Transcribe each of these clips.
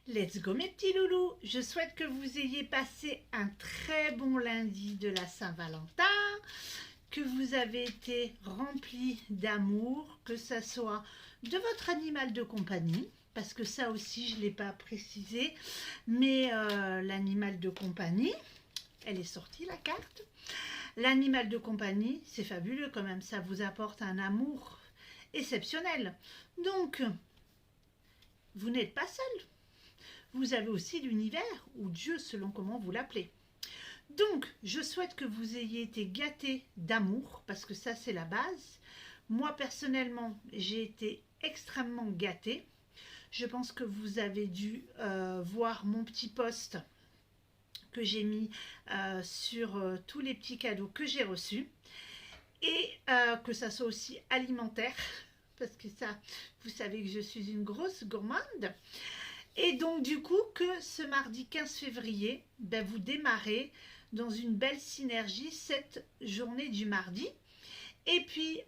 Let's go mes petits loulous. Je souhaite que vous ayez passé un très bon lundi de la Saint-Valentin, que vous avez été remplis d'amour, que ça soit de votre animal de compagnie, parce que ça aussi je ne l'ai pas précisé, mais l'animal de compagnie, elle est sortie la carte. L'animal de compagnie, c'est fabuleux quand même, ça vous apporte un amour exceptionnel. Donc, vous n'êtes pas seul. Vous avez aussi l'univers, ou Dieu selon comment vous l'appelez. Donc, je souhaite que vous ayez été gâtés d'amour, parce que ça c'est la base. Moi personnellement, j'ai été extrêmement gâtée. Je pense que vous avez dû voir mon petit post que j'ai mis sur tous les petits cadeaux que j'ai reçus. Et que ça soit aussi alimentaire, parce que ça, vous savez que je suis une grosse gourmande. Et donc du coup que ce mardi 15 février, vous démarrez dans une belle synergie cette journée du mardi. Et puis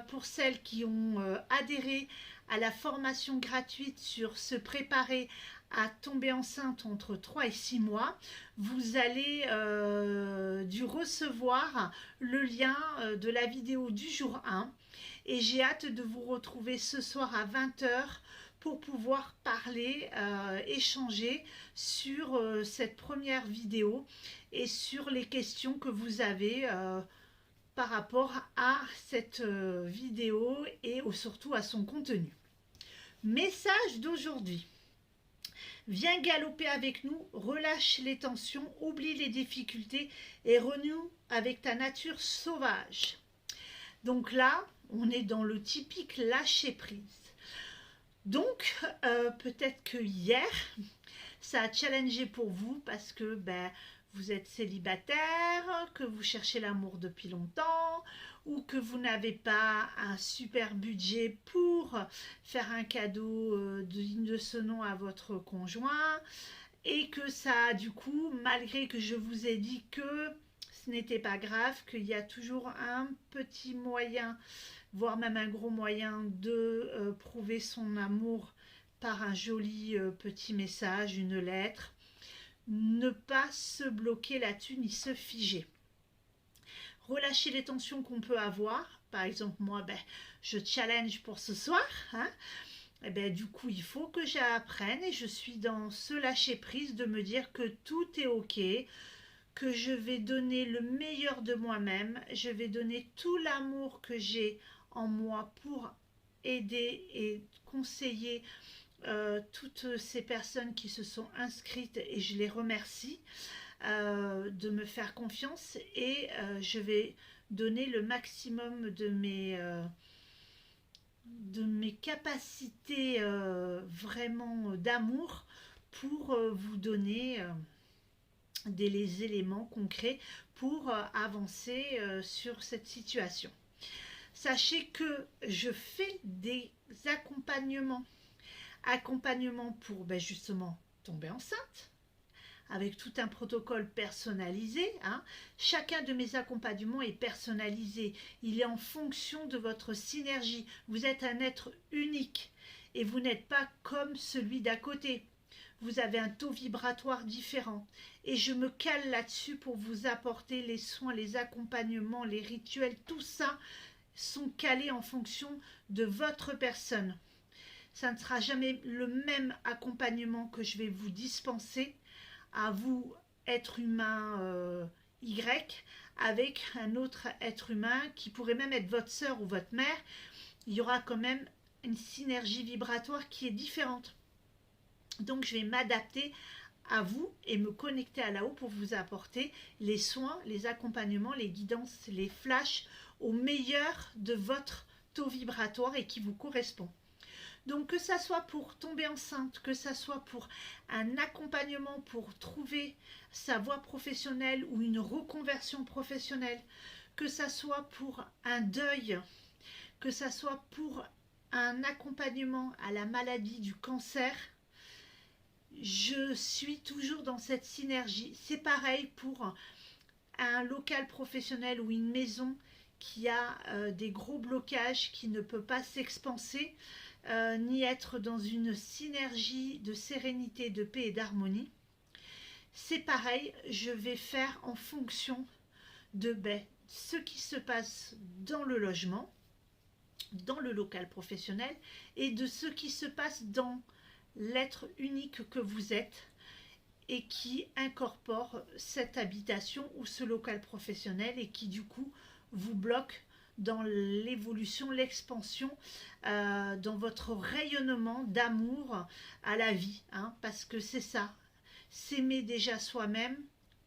pour celles qui ont adhéré à la formation gratuite sur se préparer à tomber enceinte entre 3 et 6 mois, vous allez dû recevoir le lien de la vidéo du jour 1. Et j'ai hâte de vous retrouver ce soir à 20 h pour pouvoir parler, échanger sur cette première vidéo et sur les questions que vous avez par rapport à cette vidéo et surtout à son contenu. Message d'aujourd'hui. Viens galoper avec nous, relâche les tensions, oublie les difficultés et renoue avec ta nature sauvage. Donc là, on est dans le typique lâcher prise. Donc, peut-être que hier, ça a challengé pour vous parce que vous êtes célibataire, que vous cherchez l'amour depuis longtemps ou que vous n'avez pas un super budget pour faire un cadeau digne de ce nom à votre conjoint et que ça, du coup, malgré que je vous ai dit que ce n'était pas grave, qu'il y a toujours un petit moyen, voire même un gros moyen de prouver son amour par un joli petit message, une lettre. Ne pas se bloquer là-dessus ni se figer. Relâcher les tensions qu'on peut avoir. Par exemple, moi, je challenge pour ce soir. Et du coup, il faut que j'apprenne et je suis dans ce lâcher-prise de me dire que tout est ok, que je vais donner le meilleur de moi-même, je vais donner tout l'amour que j'ai en moi pour aider et conseiller toutes ces personnes qui se sont inscrites et je les remercie de me faire confiance et je vais donner le maximum de mes capacités vraiment d'amour pour vous donner des éléments concrets pour avancer sur cette situation. Sachez que je fais des accompagnements pour justement tomber enceinte, avec tout un protocole personnalisé. Chacun de mes accompagnements est personnalisé. Il est en fonction de votre synergie. Vous êtes un être unique et vous n'êtes pas comme celui d'à côté. Vous avez un taux vibratoire différent. Et je me cale là-dessus pour vous apporter les soins, les accompagnements, les rituels. Tout ça sont calés en fonction de votre personne. Ça ne sera jamais le même accompagnement que je vais vous dispenser à vous, être humain Y, avec un autre être humain qui pourrait même être votre sœur ou votre mère. Il y aura quand même une synergie vibratoire qui est différente. Donc je vais m'adapter à vous et me connecter à là-haut pour vous apporter les soins, les accompagnements, les guidances, les flashs au meilleur de votre taux vibratoire et qui vous correspond. Donc que ça soit pour tomber enceinte, que ça soit pour un accompagnement pour trouver sa voie professionnelle ou une reconversion professionnelle, que ça soit pour un deuil, que ça soit pour un accompagnement à la maladie du cancer, je suis toujours dans cette synergie. C'est pareil pour un local professionnel ou une maison qui a des gros blocages, qui ne peut pas s'expanser. ni être dans une synergie de sérénité, de paix et d'harmonie. C'est pareil, je vais faire en fonction de ce qui se passe dans le logement, dans le local professionnel, et de ce qui se passe dans l'être unique que vous êtes et qui incorpore cette habitation ou ce local professionnel et qui du coup vous bloque dans l'évolution, l'expansion, dans votre rayonnement d'amour à la vie, hein, parce que c'est ça, s'aimer déjà soi-même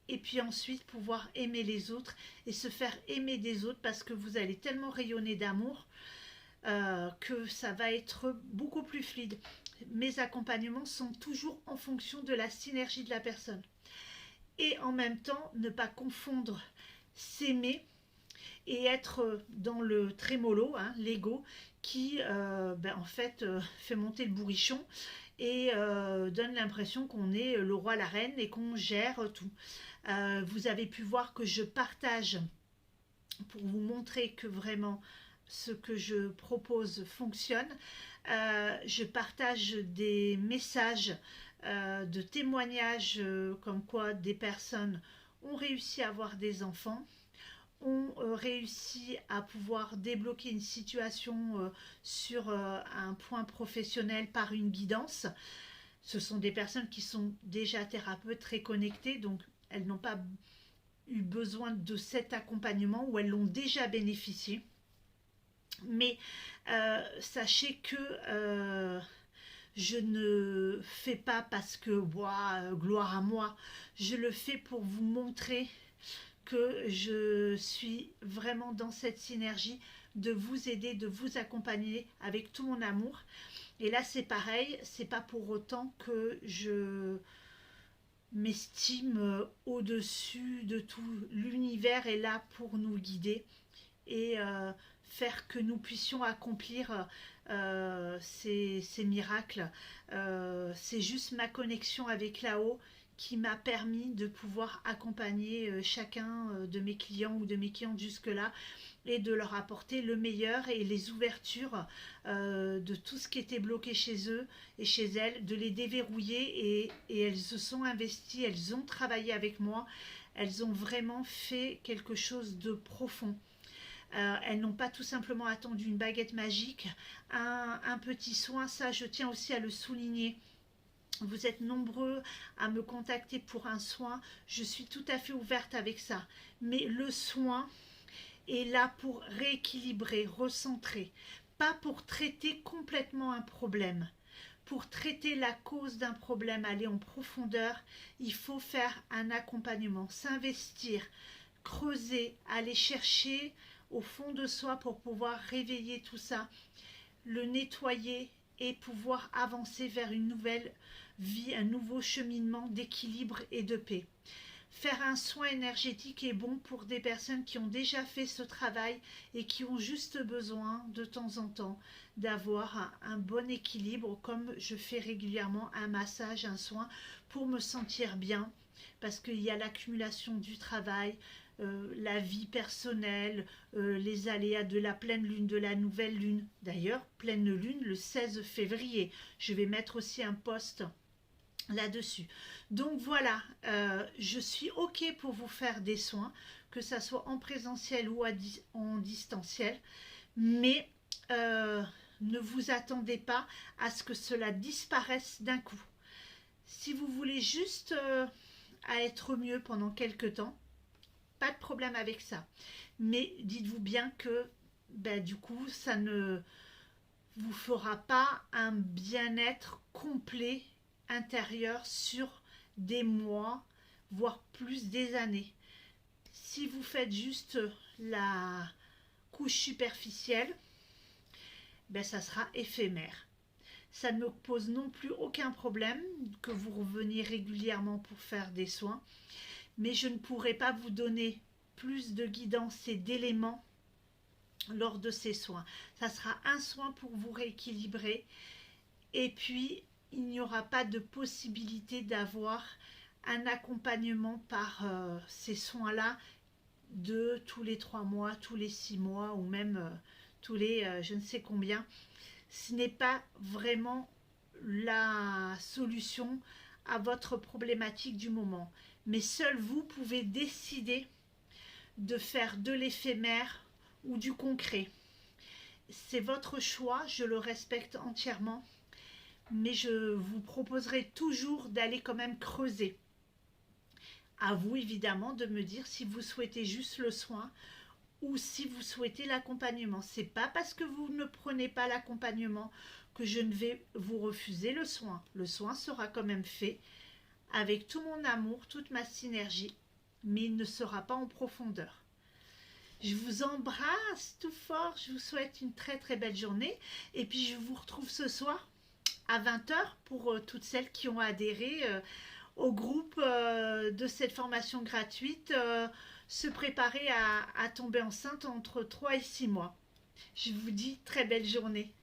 et puis ensuite pouvoir aimer les autres et se faire aimer des autres parce que vous allez tellement rayonner d'amour que ça va être beaucoup plus fluide. Mes accompagnements sont toujours en fonction de la synergie de la personne. Et en même temps, ne pas confondre s'aimer et être dans le trémolo, hein, l'ego, qui en fait fait monter le bourrichon et donne l'impression qu'on est le roi, la reine et qu'on gère tout. Vous avez pu voir que je partage pour vous montrer que vraiment ce que je propose fonctionne. Je partage des messages de témoignages comme quoi des personnes ont réussi à avoir des enfants, ont réussi à pouvoir débloquer une situation sur un point professionnel par une guidance. Ce sont des personnes qui sont déjà thérapeutes très connectées, donc elles n'ont pas eu besoin de cet accompagnement ou elles l'ont déjà bénéficié. Mais sachez que je ne fais pas parce que gloire à moi, je le fais pour vous montrer que je suis vraiment dans cette synergie de vous aider, de vous accompagner avec tout mon amour. Et là c'est pareil, c'est pas pour autant que je m'estime au-dessus de tout. L'univers est là pour nous guider et faire que nous puissions accomplir ces miracles. C'est juste ma connexion avec là-haut qui m'a permis de pouvoir accompagner chacun de mes clients ou de mes clientes jusque-là et de leur apporter le meilleur et les ouvertures de tout ce qui était bloqué chez eux et chez elles, de les déverrouiller et elles se sont investies, elles ont travaillé avec moi, elles ont vraiment fait quelque chose de profond. Elles n'ont pas tout simplement attendu une baguette magique, un petit soin, ça je tiens aussi à le souligner. Vous êtes nombreux à me contacter pour un soin, je suis tout à fait ouverte avec ça. Mais le soin est là pour rééquilibrer, recentrer, pas pour traiter complètement un problème. Pour traiter la cause d'un problème, aller en profondeur, il faut faire un accompagnement, s'investir, creuser, aller chercher au fond de soi pour pouvoir réveiller tout ça, le nettoyer et pouvoir avancer vers une nouvelle vie, un nouveau cheminement d'équilibre et de paix. Faire un soin énergétique est bon pour des personnes qui ont déjà fait ce travail et qui ont juste besoin de temps en temps d'avoir un bon équilibre, comme je fais régulièrement un massage, un soin pour me sentir bien, parce qu'il y a l'accumulation du travail, la vie personnelle, les aléas de la pleine lune, de la nouvelle lune. D'ailleurs, pleine lune le 16 février. Je vais mettre aussi un post là-dessus. Donc voilà, je suis OK pour vous faire des soins, que ça soit en présentiel ou en distanciel, mais ne vous attendez pas à ce que cela disparaisse d'un coup. Si vous voulez juste à être mieux pendant quelques temps, pas de problème avec ça. Mais dites-vous bien que du coup, ça ne vous fera pas un bien-être complet intérieur sur des mois, voire plus des années. Si vous faites juste la couche superficielle, ça sera éphémère. Ça ne me pose non plus aucun problème que vous reveniez régulièrement pour faire des soins, mais je ne pourrai pas vous donner plus de guidance et d'éléments lors de ces soins. Ça sera un soin pour vous rééquilibrer et puis il n'y aura pas de possibilité d'avoir un accompagnement par ces soins-là de tous les 3 mois, tous les 6 mois ou même tous les je ne sais combien. ce n'est pas vraiment la solution à votre problématique du moment. Mais seul vous pouvez décider de faire de l'éphémère ou du concret. C'est votre choix, je le respecte entièrement, mais je vous proposerai toujours d'aller quand même creuser. À vous évidemment de me dire si vous souhaitez juste le soin ou si vous souhaitez l'accompagnement. C'est pas parce que vous ne prenez pas l'accompagnement que je ne vais vous refuser le soin. Le soin sera quand même fait avec tout mon amour, toute ma synergie, mais il ne sera pas en profondeur. Je vous embrasse tout fort, je vous souhaite une très très belle journée et puis je vous retrouve ce soir à 20 h pour toutes celles qui ont adhéré au groupe de cette formation gratuite, se préparer à tomber enceinte entre 3 et 6 mois. Je vous dis très belle journée.